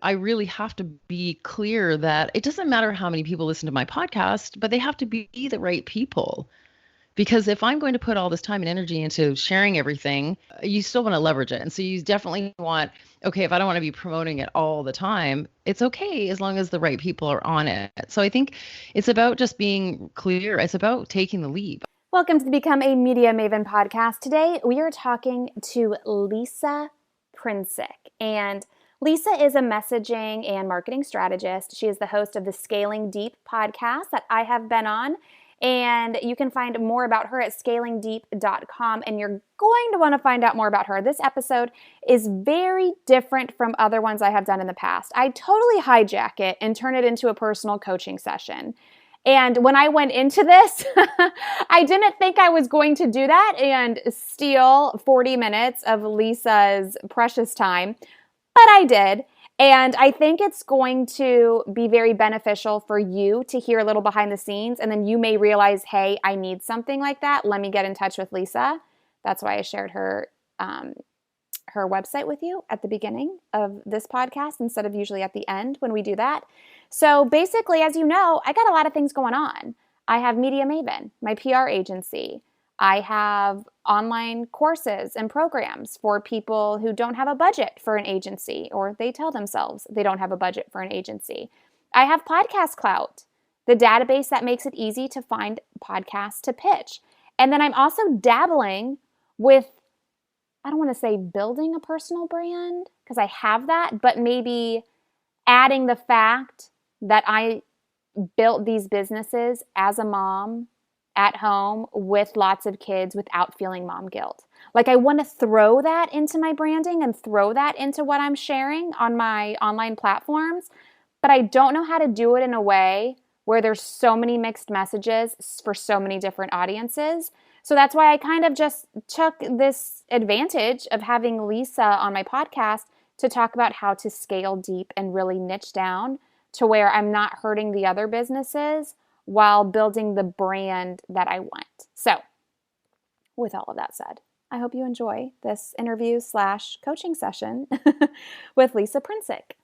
I really have to be clear that it doesn't matter how many people listen to my podcast, but they have to be the right people. Because if I'm going to put all this time and energy into sharing everything, you still want to leverage it. And so you definitely want, okay, if I don't want to be promoting it all the time, it's okay as long as the right people are on it. So I think it's about just being clear. It's about taking the leap. Welcome to the Become a Media Maven podcast. Today we are talking to Lisa Princic. And Lisa is a messaging and marketing strategist. She is the host of the Scaling Deep podcast that I have been on. And you can find more about her at scalingdeep.com. And you're going to want to find out more about her. This episode is very different from other ones I have done in the past. I totally hijack it and turn it into a personal coaching session. And when I went into this, I didn't think I was going to do that and steal 40 minutes of Lisa's precious time, but I did. And I think it's going to be very beneficial for you to hear a little behind the scenes. And then you may realize, hey, I need something like that. Let me get in touch with Lisa. That's why I shared her website with you at the beginning of this podcast instead of usually at the end when we do that. So basically, as you know, I got a lot of things going on. I have Media Maven, my PR agency. I have online courses and programs for people who don't have a budget for an agency, or they tell themselves they don't have a budget for an agency. I have Podcast Clout, the database that makes it easy to find podcasts to pitch. And then I'm also dabbling with, I don't want to say building a personal brand because I have that, but maybe adding the fact that I built these businesses as a mom at home with lots of kids without feeling mom guilt. Like I want to throw that into my branding and throw that into what I'm sharing on my online platforms, but I don't know how to do it in a way where there's so many mixed messages for so many different audiences. So that's why I kind of just took this advantage of having Lisa on my podcast to talk about how to scale deep and really niche down to where I'm not hurting the other businesses while building the brand that I want. So with all of that said, I hope you enjoy this interview/coaching session with Lisa Princic.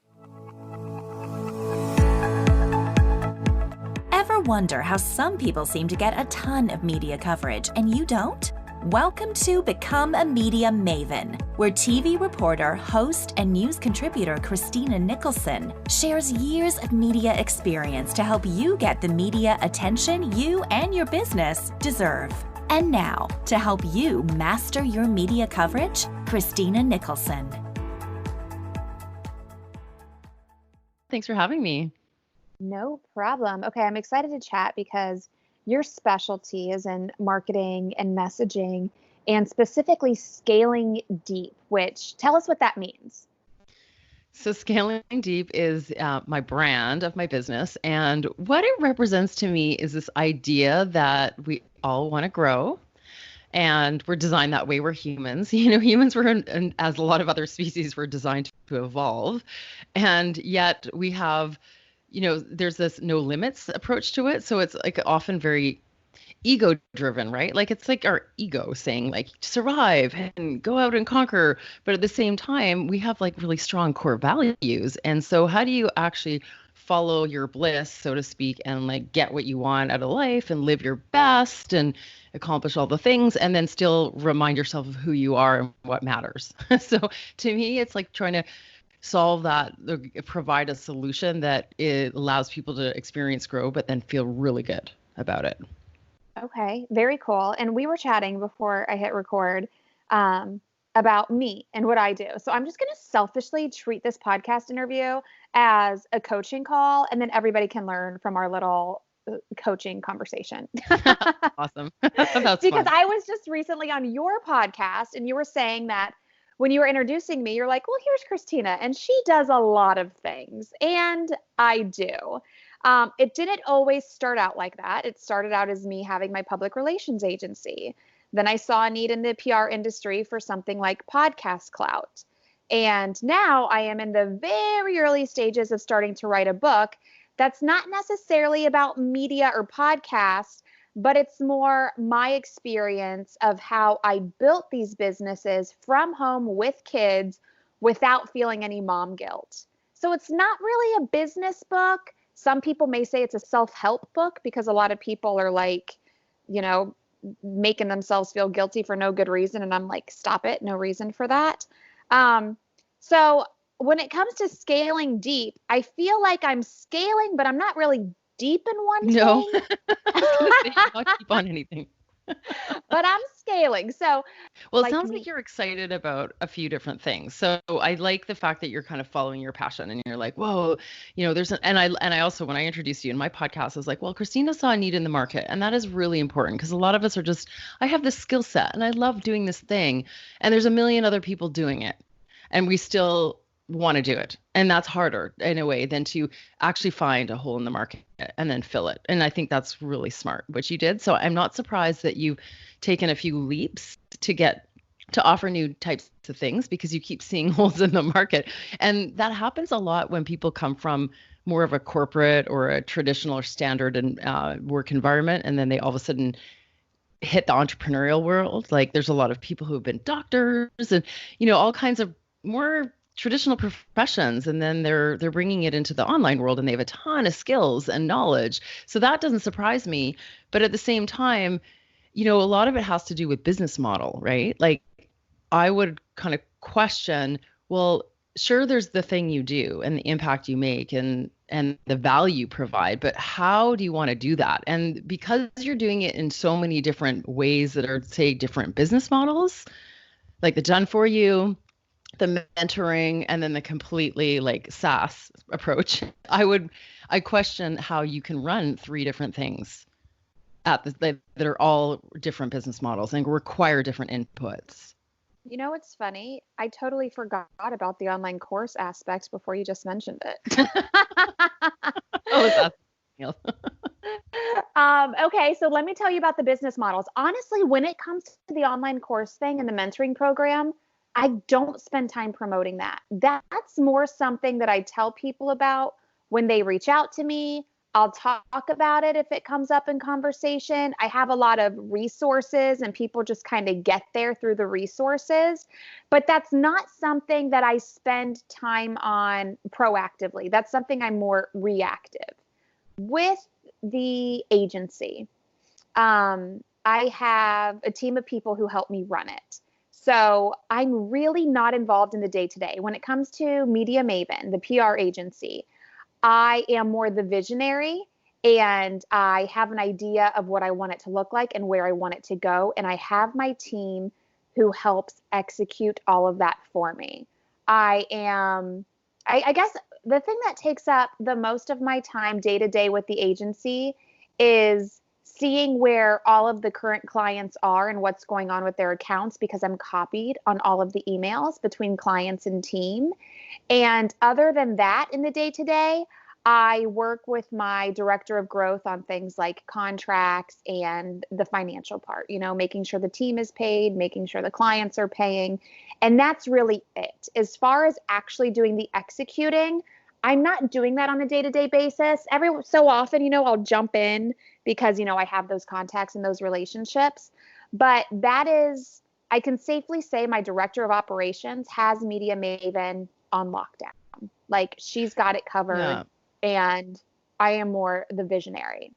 Ever wonder how some people seem to get a ton of media coverage and you don't? Welcome to Become a Media Maven, where TV reporter, host, and news contributor Christina Nicholson shares years of media experience to help you get the media attention you and your business deserve. And now, to help you master your media coverage, Christina Nicholson. Thanks for having me. No problem. Okay, I'm excited to chat because your specialty is in marketing and messaging and specifically scaling deep, which tell us what that means. So Scaling Deep is my brand of my business. And what it represents to me is this idea that we all want to grow. And we're designed that way. We're humans. Humans were, as a lot of other species, were designed to evolve. And yet we have, there's this no limits approach to it. So it's like often very ego driven, right? Like it's like our ego saying like survive and go out and conquer. But at the same time, we have like really strong core values. And so how do you actually follow your bliss, so to speak, and like get what you want out of life and live your best and accomplish all the things and then still remind yourself of who you are and what matters? So to me, it's like trying to solve that, provide a solution that it allows people to experience grow, but then feel really good about it. Okay, very cool. And we were chatting before I hit record about me and what I do. So I'm just going to selfishly treat this podcast interview as a coaching call, and then everybody can learn from our little coaching conversation. Awesome. That's because fun. I was just recently on your podcast, and you were saying that when you were introducing me, you're like, well, here's Christina, and she does a lot of things. And I do. It didn't always start out like that. It started out as me having my public relations agency. Then I saw a need in the PR industry for something like Podcast Clout. And now I am in the very early stages of starting to write a book that's not necessarily about media or podcasts, but it's more my experience of how I built these businesses from home with kids without feeling any mom guilt. So it's not really a business book. Some people may say it's a self-help book because a lot of people are like, you know, making themselves feel guilty for no good reason. And I'm like, stop it. No reason for that. So when it comes to scaling deep, I feel like I'm scaling, but I'm not really deep in one No, thing. I was going to say you're not deep on anything. But I'm scaling. So Well, it like sounds me, like you're excited about a few different things. So I like the fact that you're kind of following your passion and you're like, whoa, and I also, when I introduced you in my podcast, I was like, well, Christina saw a need in the market. And that is really important because a lot of us are just, I have this skill set and I love doing this thing. And there's a million other people doing it. And we still want to do it. And that's harder in a way than to actually find a hole in the market and then fill it. And I think that's really smart, what you did. So I'm not surprised that you've taken a few leaps to offer new types of things because you keep seeing holes in the market. And that happens a lot when people come from more of a corporate or a traditional or standard and work environment. And then they all of a sudden hit the entrepreneurial world. Like there's a lot of people who have been doctors and, all kinds of more traditional professions, and then they're bringing it into the online world and they have a ton of skills and knowledge. So that doesn't surprise me. But at the same time, a lot of it has to do with business model, right? Like I would kind of question, well, sure, there's the thing you do and the impact you make and the value you provide, but how do you want to do that? And because you're doing it in so many different ways that are, say, different business models, like the done for you, the mentoring, and then the completely like SaaS approach, I question how you can run three different things that are all different business models and require different inputs. you know, it's funny. I totally forgot about the online course aspect before you just mentioned it. Oh, that's Okay, so let me tell you about the business models. Honestly, when it comes to the online course thing and the mentoring program, I don't spend time promoting that. That's more something that I tell people about when they reach out to me. I'll talk about it if it comes up in conversation. I have a lot of resources and people just kind of get there through the resources, but that's not something that I spend time on proactively. That's something I'm more reactive. With the agency, I have a team of people who help me run it. So I'm really not involved in the day-to-day. When it comes to Media Maven, the PR agency, I am more the visionary and I have an idea of what I want it to look like and where I want it to go. And I have my team who helps execute all of that for me. I guess the thing that takes up the most of my time day to day with the agency is seeing where all of the current clients are and what's going on with their accounts because I'm copied on all of the emails between clients and team. And other than that, in the day to day, I work with my director of growth on things like contracts and the financial part, making sure the team is paid, making sure the clients are paying. And that's really it. As far as actually doing the executing, I'm not doing that on a day-to-day basis. Every so often, I'll jump in because, I have those contacts and those relationships. But that is, I can safely say my director of operations has Media Maven on lockdown. Like she's got it covered. Yeah. And I am more the visionary.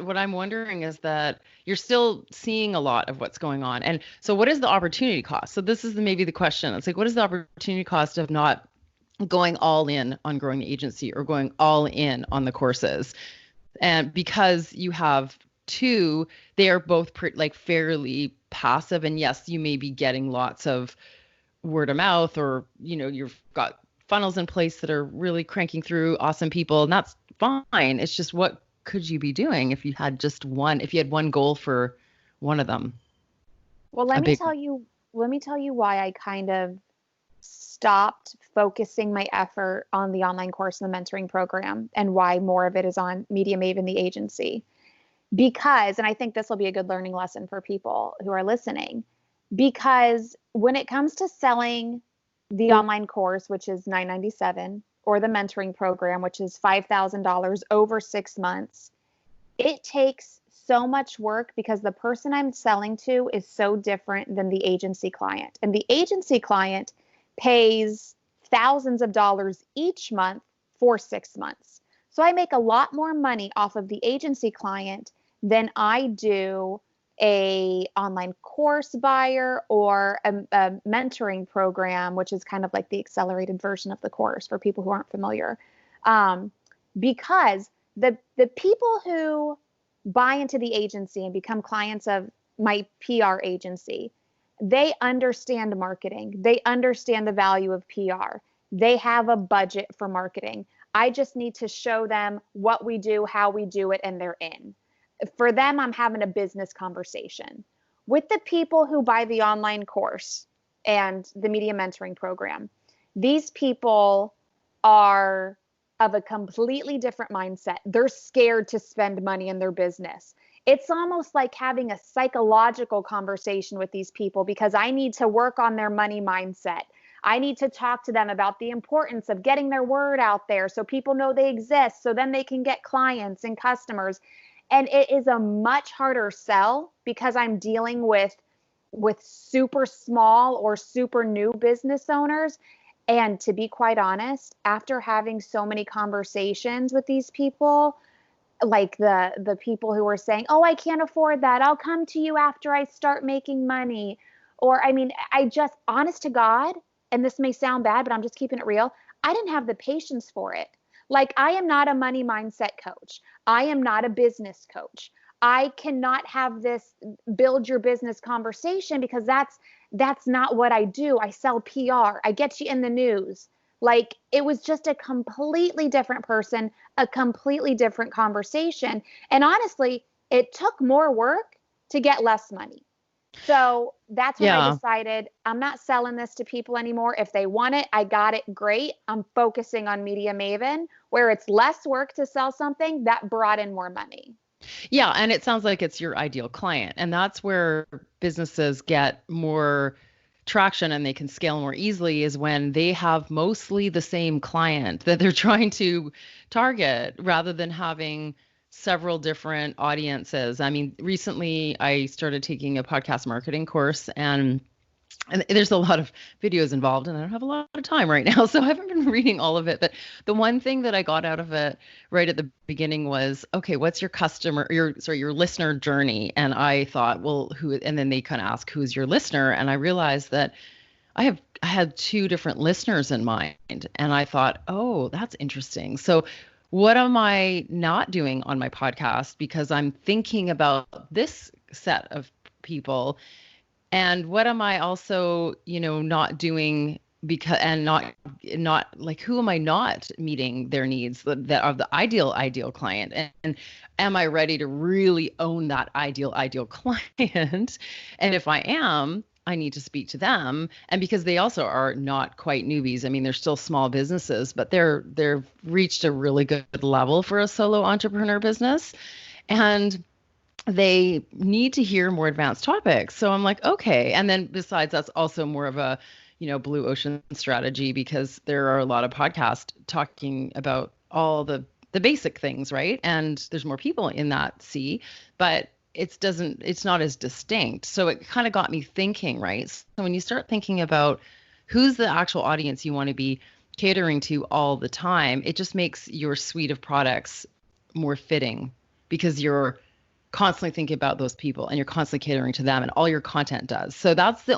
What I'm wondering is that you're still seeing a lot of what's going on. And so what is the opportunity cost? So this is maybe the question. It's like, what is the opportunity cost of not going all in on growing the agency or going all in on the courses? And because you have two, they are both fairly passive. And yes, you may be getting lots of word of mouth or, you've got funnels in place that are really cranking through awesome people. And that's fine. It's just, what could you be doing if you had one goal for one of them? Well, let me tell you why I kind of stopped focusing my effort on the online course and the mentoring program and why more of it is on Media Maven, the agency. Because, and I think this will be a good learning lesson for people who are listening, because when it comes to selling the online course, which is $997, or the mentoring program, which is $5,000 over 6 months, it takes so much work because the person I'm selling to is so different than the agency client. And the agency client pays thousands of dollars each month for 6 months. So I make a lot more money off of the agency client than I do a online course buyer or a mentoring program, which is kind of like the accelerated version of the course for people who aren't familiar. Because the people who buy into the agency and become clients of my PR agency, they understand marketing. They understand the value of PR. They have a budget for marketing. I just need to show them what we do, how we do it, and they're in. For them, I'm having a business conversation. With the people who buy the online course and the media mentoring program, these people are of a completely different mindset. They're scared to spend money in their business. It's almost like having a psychological conversation with these people because I need to work on their money mindset. I need to talk to them about the importance of getting their word out there so people know they exist, so then they can get clients and customers. And it is a much harder sell because I'm dealing with super small or super new business owners. And to be quite honest, after having so many conversations with these people, like the people who are saying, oh, I can't afford that. I'll come to you after I start making money. Or, I mean, I just, honest to God, and this may sound bad, but I'm just keeping it real. I didn't have the patience for it. Like, I am not a money mindset coach. I am not a business coach. I cannot have this build your business conversation because that's not what I do. I sell PR. I get you in the news. Like, it was just a completely different person, a completely different conversation. And honestly, it took more work to get less money. So that's when I decided I'm not selling this to people anymore. If they want it, I got it. Great. I'm focusing on Media Maven, where it's less work to sell something that brought in more money. Yeah. And it sounds like it's your ideal client. And that's where businesses get more traction and they can scale more easily, is when they have mostly the same client that they're trying to target rather than having several different audiences. I mean, recently I started taking a podcast marketing course, and there's a lot of videos involved and I don't have a lot of time right now, so I haven't been reading all of it. But the one thing that I got out of it right at the beginning was, okay, what's your your listener journey? And I thought, well, who? And then they kind of ask, who's your listener? And I realized that I had two different listeners in mind, and I thought, oh, that's interesting. So what am I not doing on my podcast because I'm thinking about this set of people? And what am I also, not doing because, and not like, who am I not meeting their needs that are the ideal client? And am I ready to really own that ideal client? And if I am, I need to speak to them. And because they also are not quite newbies. I mean, they're still small businesses, but they've reached a really good level for a solo entrepreneur business. And they need to hear more advanced topics. So I'm like, okay. And then besides, that's also more of a, blue ocean strategy, because there are a lot of podcasts talking about all the basic things, right? And there's more people in that sea, but it's not as distinct. So it kind of got me thinking, right? So when you start thinking about who's the actual audience you want to be catering to all the time, it just makes your suite of products more fitting, because you're constantly thinking about those people and you're constantly catering to them, and all your content does. So that's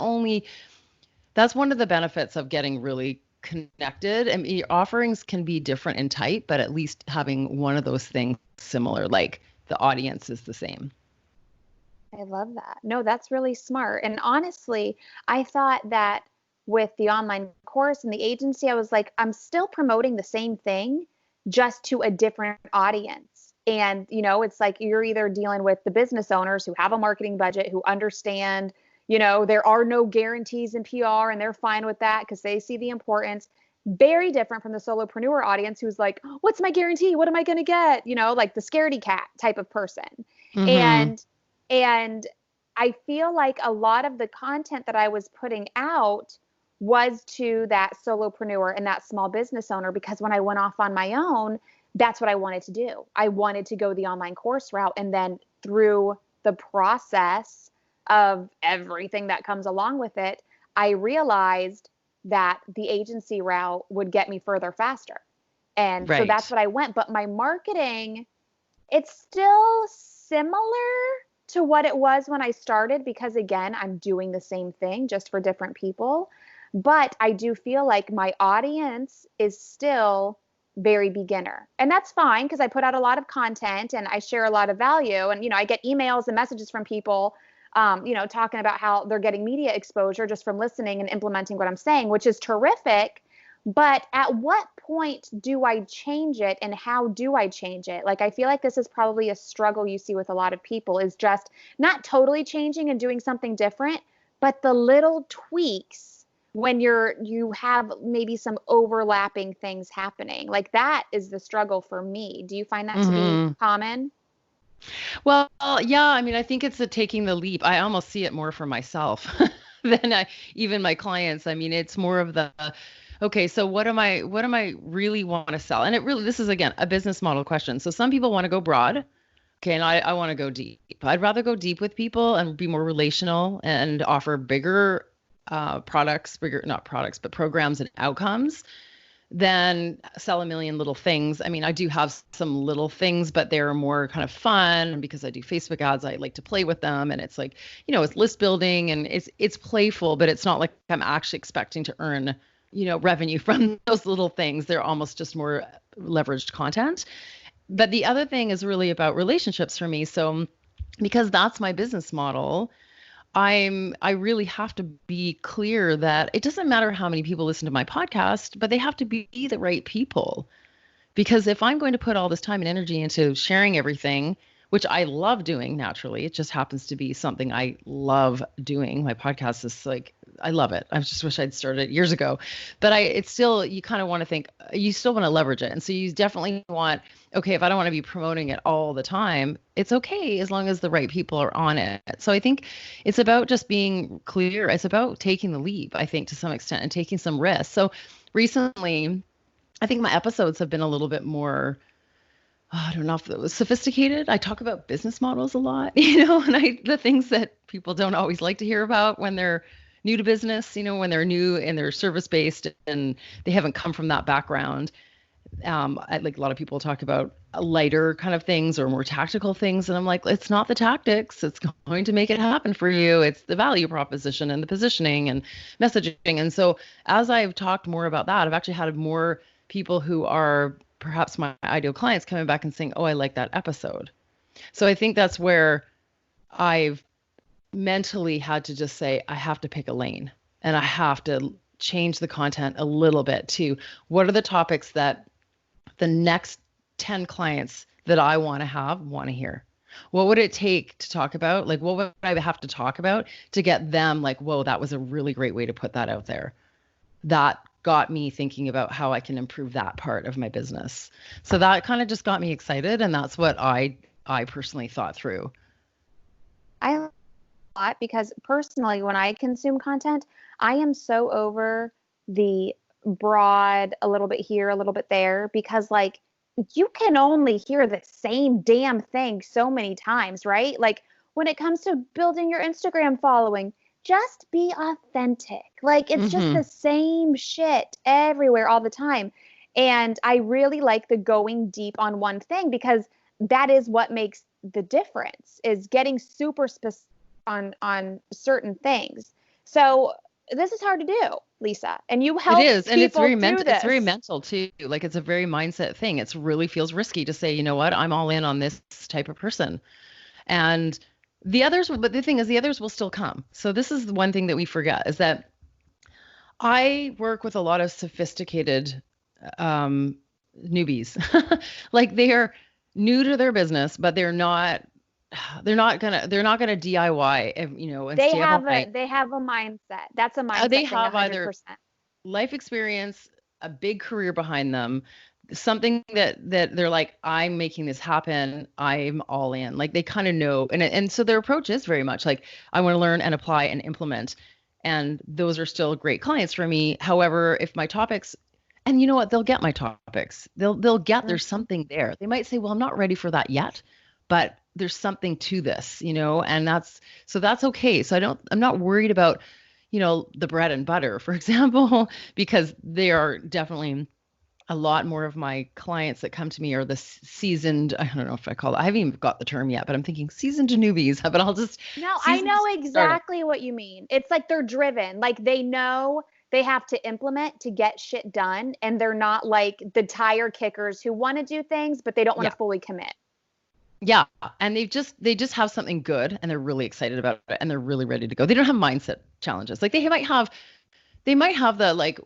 one of the benefits of getting really connected. I mean, your offerings can be different in type, but at least having one of those things similar, like the audience is the same. I love that. No, that's really smart. And honestly, I thought that with the online course and the agency, I was like, I'm still promoting the same thing, just to a different audience. And, it's like you're either dealing with the business owners who have a marketing budget, who understand, there are no guarantees in PR, and they're fine with that because they see the importance. Very different from the solopreneur audience who's like, what's my guarantee? What am I going to get? Like the scaredy cat type of person. Mm-hmm. And I feel like a lot of the content that I was putting out was to that solopreneur and that small business owner, because when I went off on my own, that's what I wanted to do. I wanted to go the online course route. And then through the process of everything that comes along with it, I realized that the agency route would get me further faster. And so that's what I went. But my marketing, it's still similar to what it was when I started, because again, I'm doing the same thing just for different people. But I do feel like my audience is still very beginner. And that's fine, because I put out a lot of content and I share a lot of value. And, I get emails and messages from people, talking about how they're getting media exposure just from listening and implementing what I'm saying, which is terrific. But at what point do I change it, and how do I change it? Like, I feel like this is probably a struggle you see with a lot of people, is just not totally changing and doing something different, but the little tweaks when you have maybe some overlapping things happening. Like, that is the struggle for me. Do you find that to be common? Well, yeah, I mean, I think it's taking the leap. I almost see it more for myself than even my clients. I mean, it's more of the, okay, so what am I really want to sell? And this is, again, a business model question. So some people want to go broad. Okay. And I want to go deep. I'd rather go deep with people and be more relational and offer bigger not products, but programs and outcomes than sell a million little things. I mean, I do have some little things, but they're more kind of fun. And because I do Facebook ads, I like to play with them. And it's like, it's list building and it's playful, but it's not like I'm actually expecting to earn revenue from those little things. They're almost just more leveraged content. But the other thing is really about relationships for me. So because that's my business model, I really have to be clear that it doesn't matter how many people listen to my podcast, but they have to be the right people. Because if I'm going to put all this time and energy into sharing everything, which I love doing naturally, it just happens to be something I love doing. My podcast is like, I love it. I just wish I'd started it years ago, but it's still, you kind of want to think, you still want to leverage it. And so you definitely want, okay, if I don't want to be promoting it all the time, it's okay as long as the right people are on it. So I think it's about just being clear. It's about taking the leap, I think, to some extent, and taking some risks. So recently, I think my episodes have been a little bit more, I don't know if it was sophisticated. I talk about business models a lot, and the things that people don't always like to hear about when they're new to business, when they're new and they're service-based and they haven't come from that background. Like a lot of people talk about lighter kind of things or more tactical things. And I'm like, it's not the tactics. It's going to make it happen for you. It's the value proposition and the positioning and messaging. And so as I've talked more about that, I've actually had more people who are perhaps my ideal clients coming back and saying, oh, I like that episode. So I think that's where I've mentally had to just say, I have to pick a lane and I have to change the content a little bit to what are the topics that the next 10 clients that I want to hear. What would it take to talk about? Like, what would I have to talk about to get them like, whoa, that was a really great way to put that out there. That got me thinking about how I can improve that part of my business. So that kind of just got me excited. And that's what I personally thought through. I love that, because personally, when I consume content, I am so over the broad, a little bit here, a little bit there, because like you can only hear the same damn thing so many times, right? Like when it comes to building your Instagram following, just be authentic. Like it's just the same shit everywhere all the time. And I really like the going deep on one thing, because that is what makes the difference, is getting super specific on certain things. So this is hard to do, Lisa, and you help. It is, and it's very mental. It's very mental too. Like it's a very mindset thing. It really feels risky to say, you know what, I'm all in on this type of person, and the others. But the thing is, the others will still come. So this is the one thing that we forget, is that I work with a lot of sophisticated newbies. Like they are new to their business, but they're not gonna DIY, they have a mindset. That's a mindset. They have 100%. Either life experience, a big career behind them, something that they're like, I'm making this happen, I'm all in. Like they kind of know, and so their approach is very much like, I want to learn and apply and implement. And those are still great clients for me. However, if my topics, and you know what, they'll get my topics. They'll get, there's something there. They might say, well, I'm not ready for that yet, but there's something to this, and that's okay. So I'm not worried about, the bread and butter, for example, because they are definitely a lot more of my clients that come to me are the seasoned, I don't know if I call it, I haven't even got the term yet, but I'm thinking seasoned to newbies, but I'll just No, I seasoned know startup. exactly what you mean. It's like they're driven. Like they know they have to implement to get shit done. And they're not like the tire kickers who want to do things, but they don't want Yeah. to fully commit. Yeah. And they just have something good and they're really excited about it and they're really ready to go. They don't have mindset challenges. Like they might have the like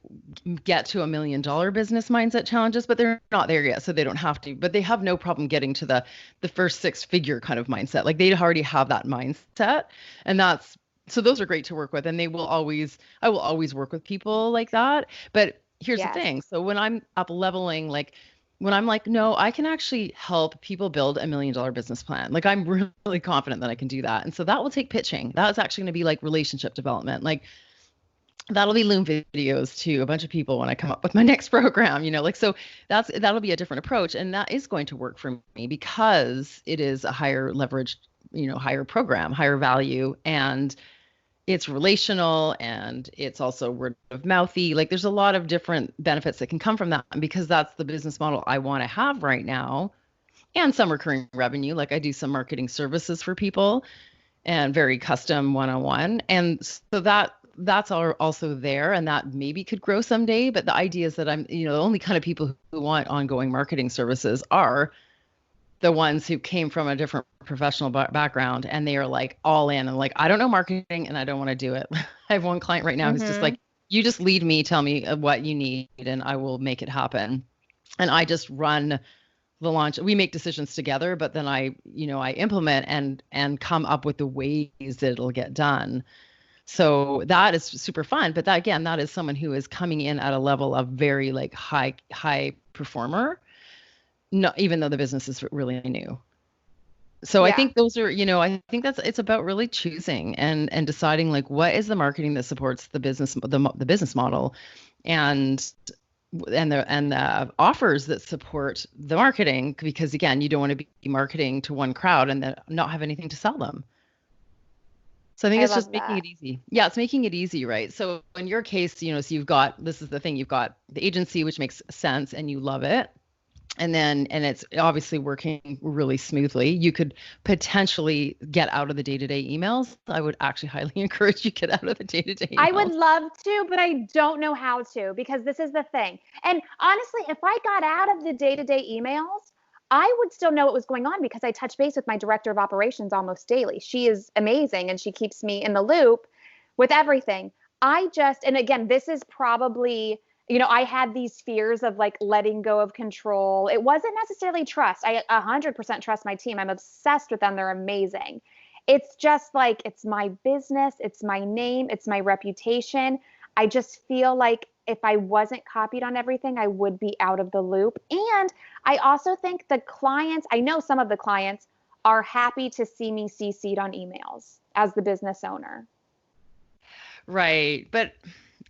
get to $1 million business mindset challenges, but they're not there yet, so they don't have to. But they have no problem getting to the first six-figure kind of mindset. Like they already have that mindset, and so those are great to work with. And I will always work with people like that. But here's the Yes. thing: so when I'm up leveling, like when I'm like, no, I can actually help people build $1 million business plan. Like I'm really confident that I can do that, and so that will take pitching. That's actually going to be like relationship development, like that'll be Loom videos to a bunch of people when I come up with my next program, like, so that'll be a different approach. And that is going to work for me because it is a higher leverage, higher program, higher value, and it's relational and it's also word of mouthy. Like there's a lot of different benefits that can come from that. And because that's the business model I want to have right now, and some recurring revenue, like I do some marketing services for people and very custom one-on-one. And so that's also there, and that maybe could grow someday. But the idea is that I'm, the only kind of people who want ongoing marketing services are the ones who came from a different professional background and they are like all in and like, I don't know marketing and I don't want to do it. I have one client right now who's just Mm-hmm. like, you just lead me, tell me what you need and I will make it happen. And I just run the launch. We make decisions together, but then I implement and come up with the ways that it'll get done. So that is super fun. But that is someone who is coming in at a level of very like high performer, no, even though the business is really new. So I Yeah. think those are, I think it's about really choosing and deciding like what is the marketing that supports the business model, and the offers that support the marketing, because again, you don't want to be marketing to one crowd and then not have anything to sell them. So I think I it's just love making that. it easy. Yeah, it's making it easy, right? So in your case, so this is the thing, you've got the agency, which makes sense and you love it. And it's obviously working really smoothly. You could potentially get out of the day-to-day emails. I would actually highly encourage you get out of the day-to-day I would emails. love to, but I don't know how to because this is the thing. And honestly, if I got out of the day-to-day emails, I would still know what was going on because I touch base with my director of operations almost daily. She is amazing and she keeps me in the loop with everything. And again, this is probably, I had these fears of like letting go of control. It wasn't necessarily trust. I 100% trust my team. I'm obsessed with them. They're amazing. It's just like, it's my business, it's my name, it's my reputation. I just feel like if I wasn't copied on everything, I would be out of the loop. And I also think I know some of the clients are happy to see me CC'd on emails as the business owner. Right. But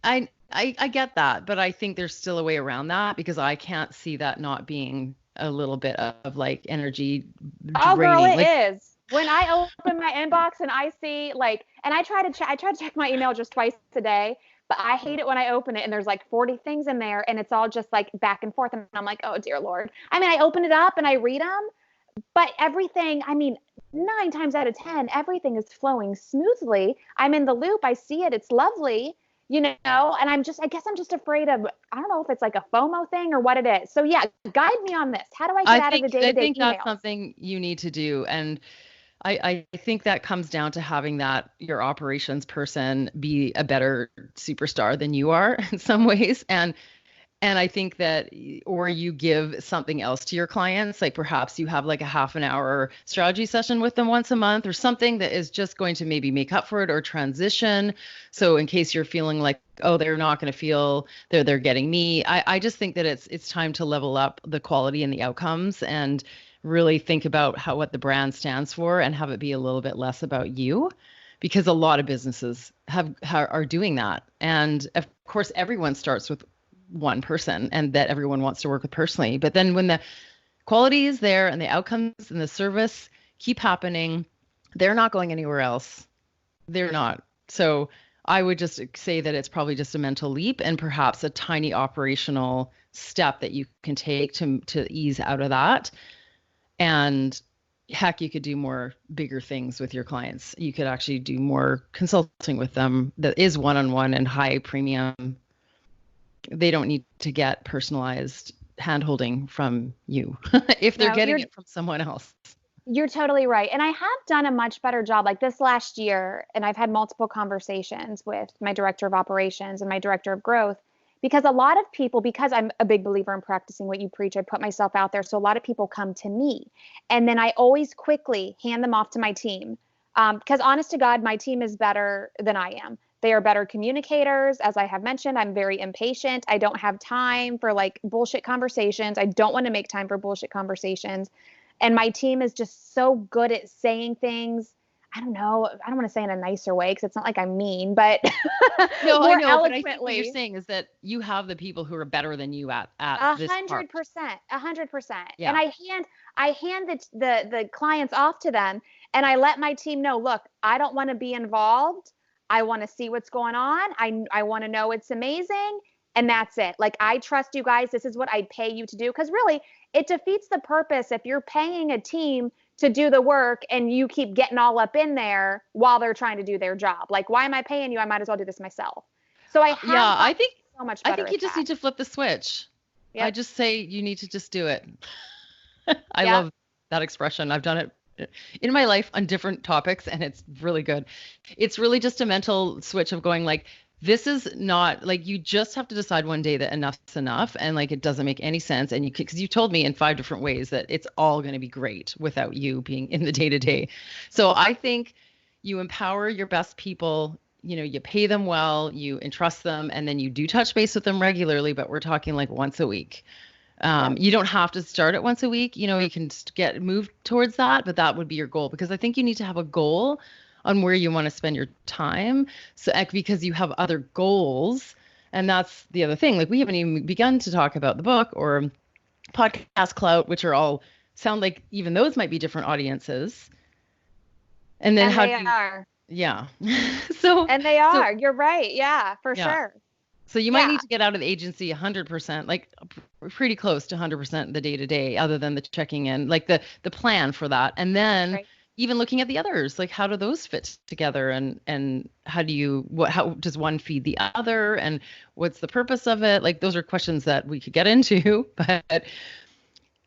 I get that, but I think there's still a way around that because I can't see that not being a little bit of like energy Oh, girl, draining. it Like, is. When I open my inbox and I see like, and I try to check my email just twice a day, but I hate it when I open it and there's like 40 things in there and it's all just like back and forth. And I'm like, oh, dear Lord. I mean, I open it up and I read them, but everything, I mean, 9 times out of 10, everything is flowing smoothly. I'm in the loop. I see it. It's lovely, and I guess I'm just afraid of, I don't know if it's like a FOMO thing or what it is. So yeah, guide me on this. How do I get I out of the think I day-to-day think that's emails? something you need to do. And I think that comes down to having that your operations person be a better superstar than you are in some ways. And I think that, or you give something else to your clients, like perhaps you have like a half an hour strategy session with them once a month or something that is just going to maybe make up for it or transition. So in case you're feeling like, oh, they're not going to feel they're getting me, I just think that it's time to level up the quality and the outcomes and really think about what the brand stands for and have it be a little bit less about you, because a lot of businesses are doing that. And of course, everyone starts with one person and that everyone wants to work with personally. But then when the quality is there and the outcomes and the service keep happening, they're not going anywhere else. They're not. So I would just say that it's probably just a mental leap and perhaps a tiny operational step that you can take to ease out of that. And heck, you could do more bigger things with your clients. You could actually do more consulting with them that is one-on-one and high premium. They don't need to get personalized handholding from you if they're getting it from someone else. You're totally right. And I have done a much better job like this last year. And I've had multiple conversations with my director of operations and my director of growth, because a lot of people, because I'm a big believer in practicing what you preach, I put myself out there. So a lot of people come to me, and then I always quickly hand them off to my team. Because honest to God, my team is better than I am. They are better communicators. As I have mentioned, I'm very impatient. I don't have time for like bullshit conversations. I don't want to make time for bullshit conversations. And my team is just so good at saying things. I don't know. I don't want to say in a nicer way because it's not like I'm mean, but no, more I know. eloquently. But I think what you're saying is that you have the people who are better than you at 100%, 100%. Yeah. And I hand the clients off to them, and I let my team know, look, I don't want to be involved. I want to see what's going on. I want to know it's amazing. And that's it. Like, I trust you guys. This is what I pay you to do. Because really, it defeats the purpose if you're paying a team to do the work and you keep getting all up in there while they're trying to do their job. Like, why am I paying you? I might as well do this myself. So I think so much better. I think you just need to flip the switch. Yep. I just say you need to just do it. I love that expression. I've done it in my life on different topics, and it's really good. It's really just a mental switch of going like, this is not like, you just have to decide one day that enough's enough, and like it doesn't make any sense. And because you told me in 5 different ways that it's all going to be great without you being in the day-to-day. So I think you empower your best people, you pay them well, you entrust them, and then you do touch base with them regularly, but we're talking like once a week. You don't have to start it once a week. You can get moved towards that, but that would be your goal, because I think you need to have a goal on where you want to spend your time. So because you have other goals, and that's the other thing. Like, we haven't even begun to talk about the book or podcast clout, which are all sound like even those might be different audiences. And then yeah. And they are, you're right. Yeah, for sure. So you might need to get out of the agency 100%, like pretty close to 100% the day-to-day, other than the checking in, like the plan for that. And then even looking at the others, like how do those fit together, and how does one feed the other, and what's the purpose of it? Like, those are questions that we could get into, but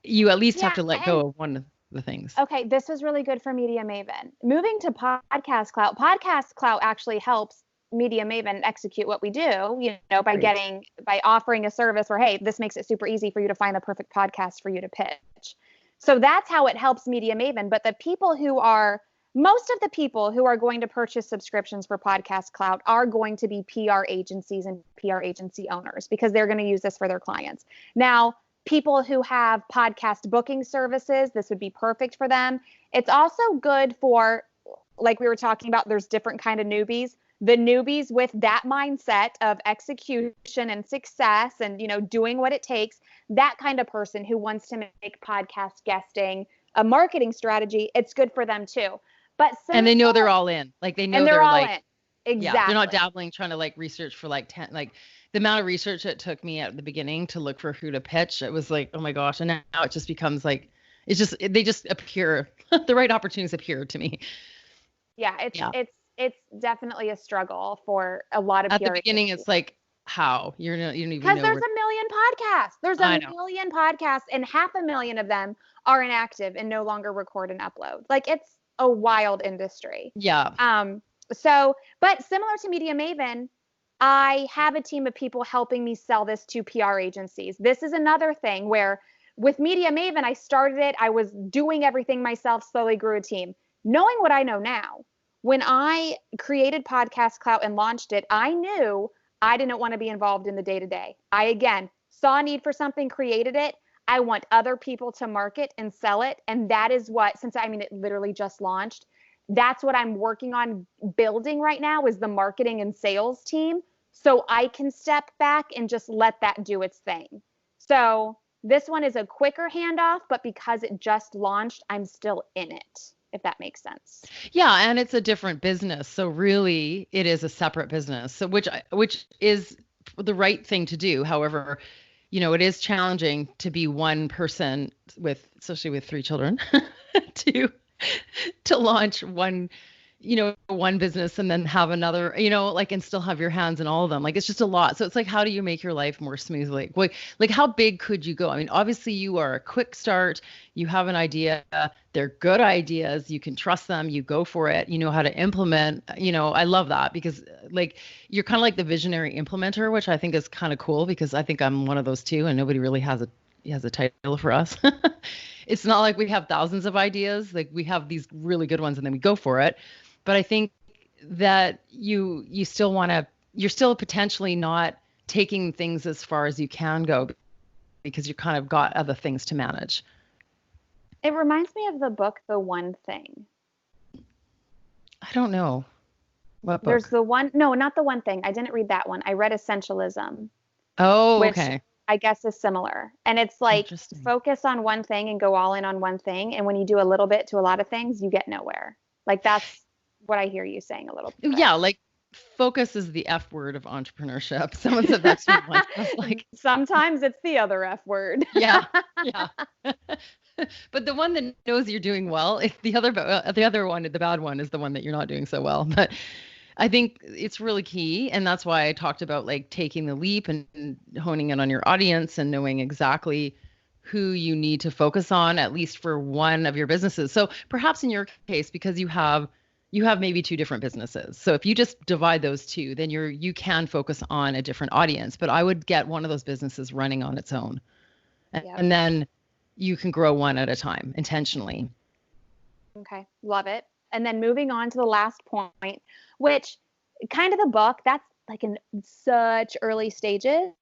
you at least have to let go of one of the things. Okay, this was really good for Media Maven. Moving to Podcast Clout. Podcast Clout actually helps Media Maven execute what we do, by offering a service where, hey, this makes it super easy for you to find the perfect podcast for you to pitch. So that's how it helps Media Maven. But most of the people who are going to purchase subscriptions for Podcast Clout are going to be PR agencies and PR agency owners, because they're going to use this for their clients. Now, people who have podcast booking services, this would be perfect for them. It's also good for, like we were talking about, there's different kind of newbies. The newbies with that mindset of execution and success and, doing what it takes, that kind of person who wants to make podcast guesting a marketing strategy, it's good for them too. And they know they're all in. Like, they know they're all in. Exactly. Yeah, they're not dabbling, trying to like research for like 10, like the amount of research it took me at the beginning to look for who to pitch. It was like, oh my gosh. And now it just becomes like, they just appear, the right opportunities appear to me. Yeah. It's definitely a struggle for a lot of at the beginning. It's like, how you don't even know, because there's a million podcasts. There's a million podcasts, and 500,000 of them are inactive and no longer record and upload. Like, it's a wild industry. Yeah. But similar to Media Maven, I have a team of people helping me sell this to PR agencies. This is another thing where with Media Maven, I started it. I was doing everything myself, slowly grew a team. Knowing what I know now, when I created Podcast Clout and launched it, I knew I didn't want to be involved in the day-to-day. I, again, saw a need for something, created it. I want other people to market and sell it. And that is what, it literally just launched. That's what I'm working on building right now, is the marketing and sales team. So I can step back and just let that do its thing. So this one is a quicker handoff, but because it just launched, I'm still in it. if that makes sense. Yeah, and it's a different business. So really it is a separate business. So which is the right thing to do. However, it is challenging to be one person with, especially with 3 children, to launch one business and then have another, and still have your hands in all of them. Like, it's just a lot. So it's like, how do you make your life more smoothly? Like how big could you go? I mean, obviously you are a quick start. You have an idea. They're good ideas. You can trust them. You go for it. You know how to implement. I love that because like you're kind of like the visionary implementer, which I think is kind of cool because I think I'm one of those too, and nobody really has a title for us. It's not like we have thousands of ideas. Like, we have these really good ones and then we go for it. But I think that you still you're still potentially not taking things as far as you can go because you kind of got other things to manage. It reminds me of the book, The One Thing. I don't know. What book? There's the one, no, not The One Thing. I didn't read that one. I read Essentialism. Oh, which okay. I guess is similar. And it's like, focus on one thing and go all in on one thing. And when you do a little bit to a lot of things, you get nowhere. Like, that's what I hear you saying a little bit. Yeah, like focus is the F word of entrepreneurship. Someone said that to me once. I was like, sometimes it's the other F word. Yeah. But the one that knows you're doing well, if the other one, the bad one, is the one that you're not doing so well. But I think it's really key. And that's why I talked about like taking the leap and honing in on your audience and knowing exactly who you need to focus on, at least for one of your businesses. So perhaps in your case, because you have maybe 2 different businesses. So if you just divide those 2, then you can focus on a different audience. But I would get one of those businesses running on its own. And then you can grow one at a time intentionally. Okay. Love it. And then moving on to the last point, which kind of the book, that's like in such early stages.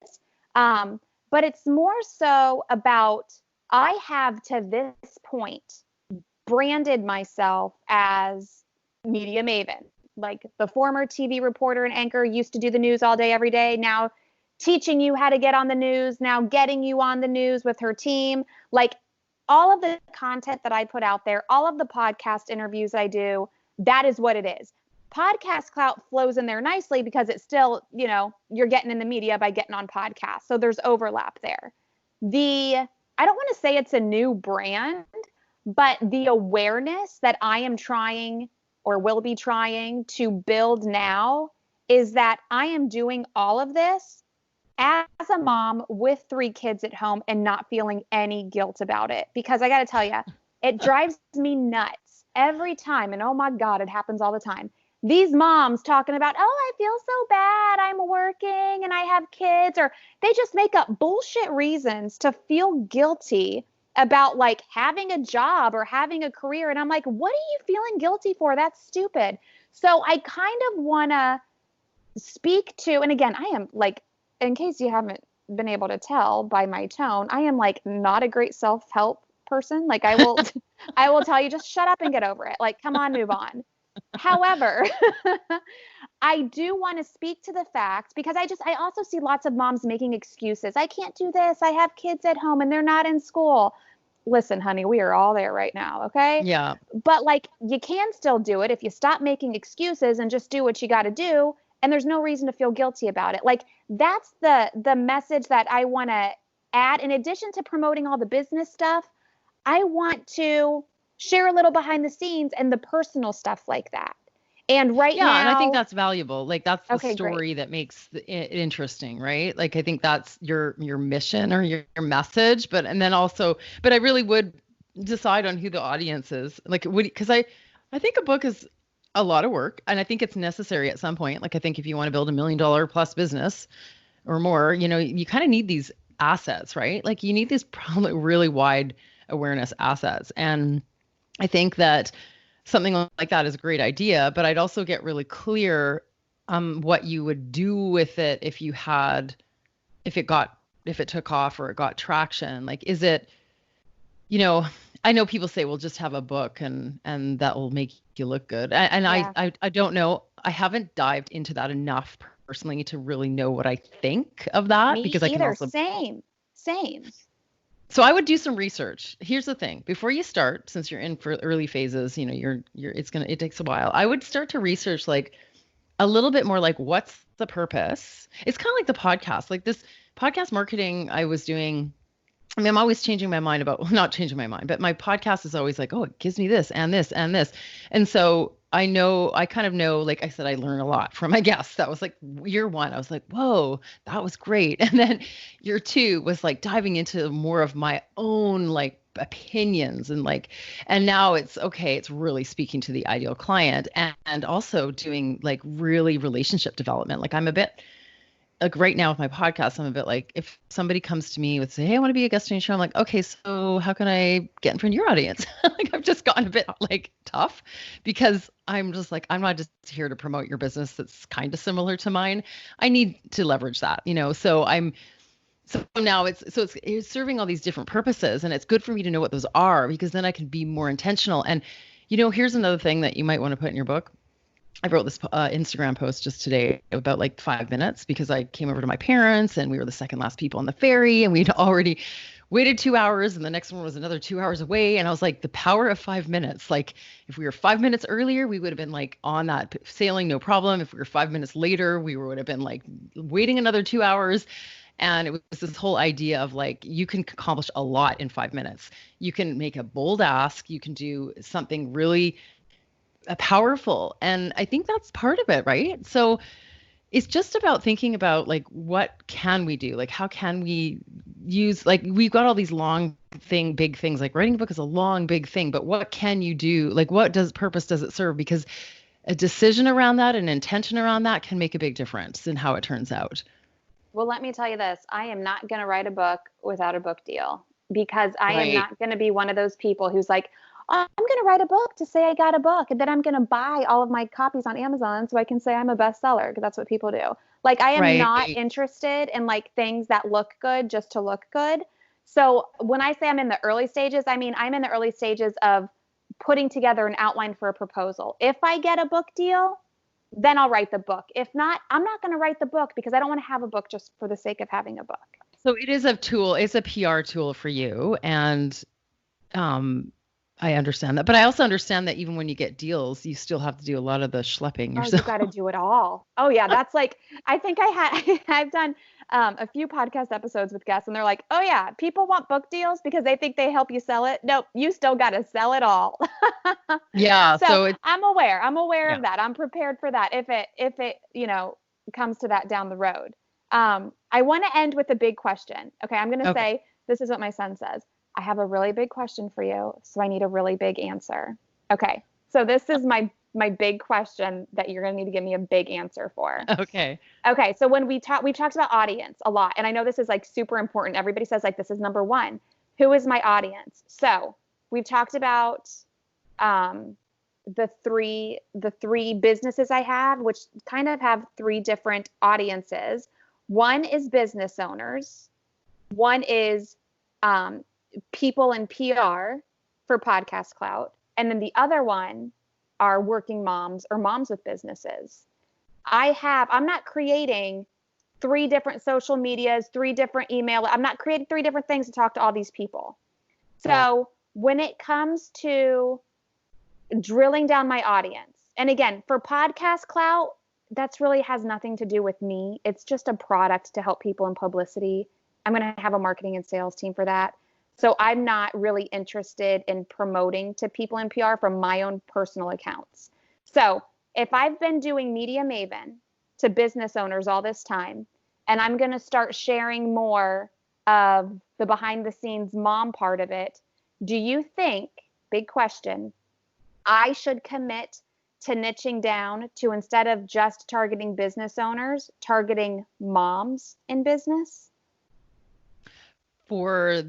But it's more so about, I have to this point branded myself as Media Maven. Like the former TV reporter and anchor used to do the news all day, every day. Now teaching you how to get on the news, now getting you on the news with her team. Like, all of the content that I put out there, all of the podcast interviews I do, that is what it is. Podcast clout flows in there nicely because it's still, you're getting in the media by getting on podcasts. So there's overlap there. I don't want to say it's a new brand, but the awareness that I am trying or will be trying to build now is that I am doing all of this as a mom with 3 kids at home and not feeling any guilt about it. Because I got to tell you, it drives me nuts every time. And oh my God, it happens all the time. These moms talking about, oh, I feel so bad, I'm working and I have kids, or they just make up bullshit reasons to feel guilty about like having a job or having a career. And I'm like, what are you feeling guilty for? That's stupid. So I kind of want to speak to, and again, I am like, in case you haven't been able to tell by my tone, I am like not a great self-help person. Like I will tell you, just shut up and get over it. Like, come on, move on. However, I do want to speak to the fact, because I also see lots of moms making excuses. I can't do this. I have kids at home and they're not in school. Listen, honey, we are all there right now. Okay. Yeah. But like, you can still do it if you stop making excuses and just do what you got to do. And there's no reason to feel guilty about it. Like, that's the message that I want to add. In addition to promoting all the business stuff, I want to share a little behind the scenes and the personal stuff like that. And now, and I think that's valuable. Like, that's the story great. that makes it interesting, right? Like, I think that's your mission or your message. But I really would decide on who the audience is. Like, because I think a book is a lot of work, and I think it's necessary at some point. Like, I think if you want to build $1 million plus business or more, you kind of need these assets, right? Like, you need these probably really wide awareness assets. And I think that something like that is a great idea, but I'd also get really clear what you would do with it if it took off or it got traction. Like, is it, I know people say, well, just have a book and that will make you look good. And yeah. I don't know. I haven't dived into that enough personally to really know what I think of that. Me because either. I can also same. So I would do some research. Here's the thing. Before you start, since you're in for early phases, it takes a while. I would start to research like a little bit more like what's the purpose? It's kind of like the podcast. Like this podcast marketing I was doing. I mean, I'm always changing my mind about, well, not changing my mind, but my podcast is always like, oh, it gives me this and this and this. And so I kind of know, like I said, I learn a lot from my guests. That was like year one. I was like, whoa, that was great. And then year two was like diving into more of my own like opinions and now it's okay, it's really speaking to the ideal client and also doing like really relationship development. Like I'm a bit like right now with my podcast, I'm a bit like, if somebody comes to me with say, hey, I want to be a guest on your show, I'm like, okay, so how can I get in front of your audience? Like I've just gotten a bit like tough because I'm just like, I'm not just here to promote your business that's kind of similar to mine. I need to leverage that, so now it's serving all these different purposes, and it's good for me to know what those are because then I can be more intentional. And here's another thing that you might want to put in your book. I wrote this Instagram post just today about like 5 minutes because I came over to my parents and we were the second last people on the ferry and we'd already waited 2 hours and the next one was another 2 hours away. And I was like, the power of 5 minutes. Like if we were 5 minutes earlier, we would have been like on that sailing, no problem. If we were 5 minutes later, we would have been like waiting another 2 hours. And it was this whole idea of like, you can accomplish a lot in 5 minutes. You can make a bold ask. You can do something really powerful. And I think that's part of it, right? So it's just about thinking about like, what can we do? Like, how can we use, like, we've got all these big things, like writing a book is a long, big thing, but what can you do? Like, purpose does it serve? Because a decision around that, an intention around that can make a big difference in how it turns out. Well, let me tell you this. I am not going to write a book without a book deal because I am not going to be one of those people who's like, oh, I'm going to write a book to say I got a book. And then I'm going to buy all of my copies on Amazon so I can say I'm a bestseller because that's what people do. Like I am not interested in like things that look good just to look good. So when I say I'm in the early stages, I mean, I'm in the early stages of putting together an outline for a proposal. If I get a book deal, then I'll write the book. If not, I'm not going to write the book because I don't want to have a book just for the sake of having a book. So it is a tool. It's a PR tool for you. And I understand that. But I also understand that even when you get deals, you still have to do a lot of the schlepping yourself. Oh, you got to do it all. Oh, yeah. That's like, I think I've done a few podcast episodes with guests and they're like, oh, yeah, people want book deals because they think they help you sell it. Nope, you still got to sell it all. Yeah. So I'm aware of that. I'm prepared for that if it comes to that down the road. I want to end with a big question. Okay. I'm going to say, this is what my son says. I have a really big question for you, so I need a really big answer. Okay. So this is my big question that you're going to need to give me a big answer for. Okay. Okay. So when we've talked about audience a lot, and I know this is like super important. Everybody says like, this is number one. Who is my audience? So we've talked about the three businesses I have, which kind of have three different audiences. One is business owners. One is people in PR for podcast clout. And then the other one are working moms or moms with businesses. I'm not creating 3 different social medias, 3 different email. I'm not creating 3 different things to talk to all these people. So when it comes to drilling down my audience, and again, for podcast clout, that's really has nothing to do with me. It's just a product to help people in publicity. I'm going to have a marketing and sales team for that. So I'm not really interested in promoting to people in PR from my own personal accounts. So if I've been doing Media Maven to business owners all this time, and I'm going to start sharing more of the behind the scenes mom part of it, do you think, big question, I should commit to niching down to, instead of just targeting business owners, targeting moms in business? For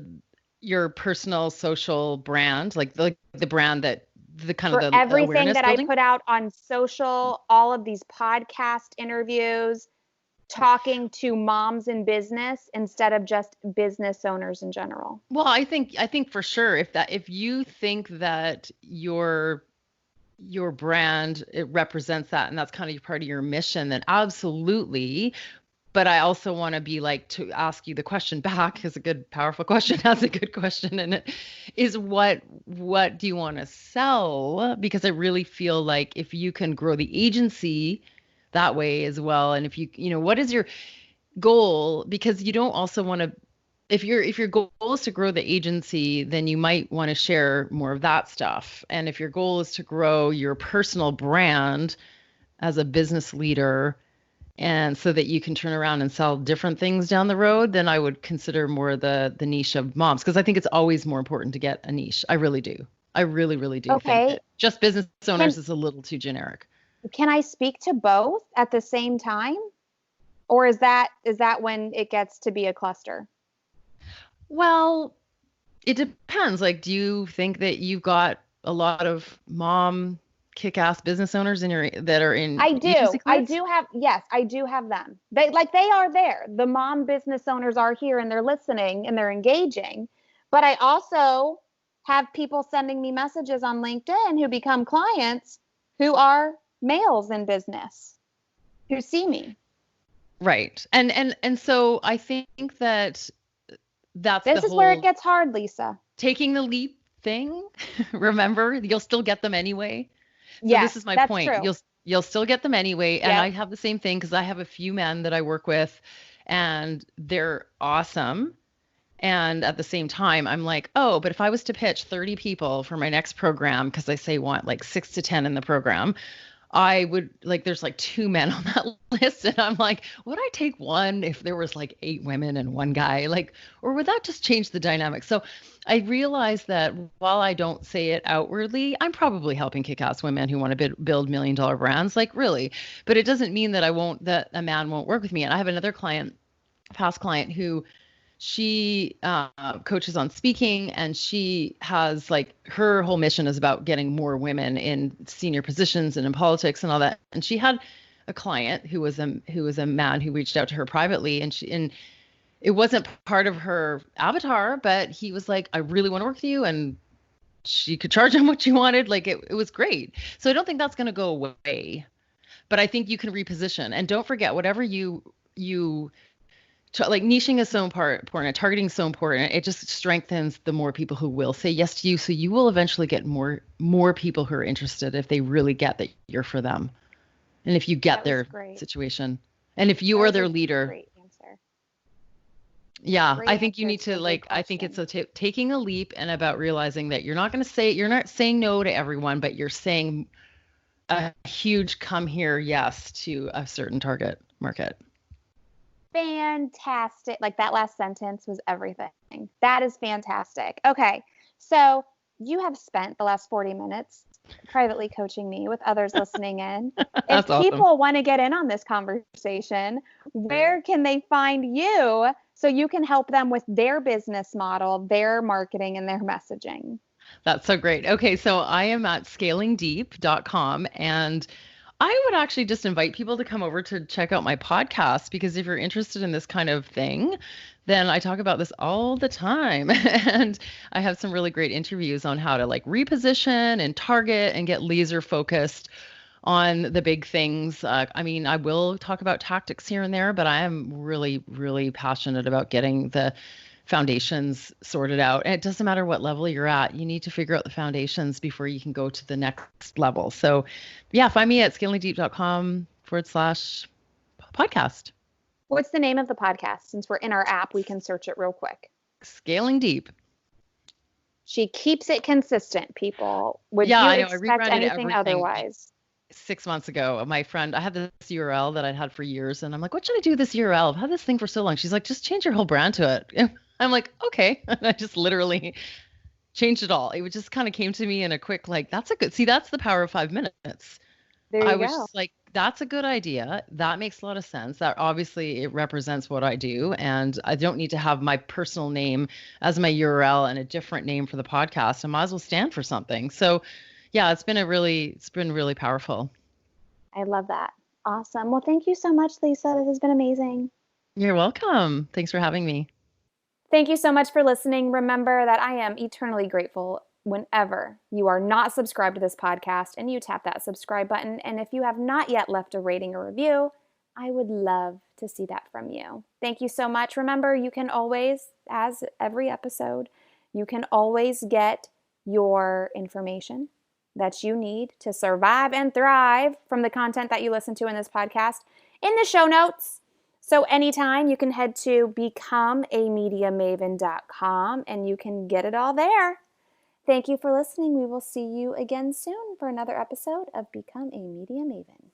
your personal social brand, like the brand that the kind for of the everything that building? I put out on social, all of these podcast interviews, talking to moms in business instead of just business owners in general. Well, I think for sure if you think that your brand, it represents that and that's kind of part of your mission, then absolutely but I also want to be like to ask you the question back is a good, powerful question. That's a good question. And it is what do you want to sell? Because I really feel like if you can grow the agency that way as well, and if what is your goal? Because you don't also want to if your goal is to grow the agency, then you might want to share more of that stuff. And if your goal is to grow your personal brand as a business leader, and so that you can turn around and sell different things down the road, then I would consider more the niche of moms, because I think it's always more important to get a niche. I really do. I really, really do think Okay. that just business owners Can is a little too generic. can I speak to both at the same time? Or is that when it gets to be a cluster? Well, it depends. Like, do you think that you've got a lot of mom kick-ass business owners in your that are in I agency do. I clients? do have, yes, I do have them. They are there. The mom business owners are here and they're listening and they're engaging. But I also have people sending me messages on LinkedIn who become clients who are males in business who see me. Right. And so I think that that's the This is where it whole gets hard, Lisa. taking the leap thing. Remember, you'll still get them anyway. So this is Yes, my that's point. true. You'll still get them anyway. And I Yep. have the same thing because I have a few men that I work with and they're awesome. And at the same time, I'm like, oh, but if I was to pitch 30 people for my next program, because I say want like 6 to 10 in the program, I would like, there's like 2 men on that list. And I'm like, would I take one if there was like 8 women and one guy? Like, or would that just change the dynamic? So I realize that while I don't say it outwardly, I'm probably helping kick-ass women who want to build million-dollar brands, like really. But it doesn't mean that that a man won't work with me. And I have another past client who she coaches on speaking, and she has like her whole mission is about getting more women in senior positions and in politics and all that. And she had a client who was a man who reached out to her privately, and it wasn't part of her avatar, but he was like, I really want to work with you, and she could charge him what she wanted. Like it was great. So I don't think that's going to go away, but I think you can reposition. And don't forget, whatever you like, niching is so important. Targeting is so important. It just strengthens the more people who will say yes to you. So you will eventually get more people who are interested if they really get that you're for them, and if you get That was their great. situation, and if you That are was their a leader. great answer. Yeah, Great I think you answer need to to a big like. I think it's question. taking a leap and about realizing that you're not saying no to everyone, but you're saying a huge come here yes to a certain target market. Fantastic. Like that last sentence was everything. That is fantastic. Okay. So you have spent the last 40 minutes privately coaching me with others listening in. If That's awesome. people want to get in on this conversation, where can they find you so you can help them with their business model, their marketing, and their messaging? That's so great. Okay, so I am at scalingdeep.com, and I would actually just invite people to come over to check out my podcast, because if you're interested in this kind of thing, then I talk about this all the time. And I have some really great interviews on how to like reposition and target and get laser focused on the big things. I mean, I will talk about tactics here and there, but I am really, really passionate about getting the foundations sorted out. And it doesn't matter what level you're at, you need to figure out the foundations before you can go to the next level. So, yeah, find me at scalingdeep.com/podcast. What's the name of the podcast? Since we're in our app, we can search it real quick. Scaling Deep. She keeps it consistent, people. Would Yeah, you I know. I expect rebranded anything everything otherwise? 6 months ago. My friend, I had this URL that I'd had for years, and I'm like, what should I do with this URL? I've had this thing for so long. She's like, just change your whole brand to it. I'm like, okay. And I just literally changed it all. It just kind of came to me in a quick, like, that's the power of 5 minutes. There I you was go. just like, that's a good idea. That makes a lot of sense. That obviously it represents what I do. And I don't need to have my personal name as my URL and a different name for the podcast. I might as well stand for something. So yeah, it's been really powerful. I love that. Awesome. Well, thank you so much, Lisa. This has been amazing. You're welcome. Thanks for having me. Thank you so much for listening. Remember that I am eternally grateful whenever you are not subscribed to this podcast and you tap that subscribe button. And if you have not yet left a rating or review, I would love to see that from you. Thank you so much. Remember, you can always, as every episode, you can always get your information that you need to survive and thrive from the content that you listen to in this podcast in the show notes. So anytime you can head to becomeamediamaven.com and you can get it all there. Thank you for listening. We will see you again soon for another episode of Become a Media Maven.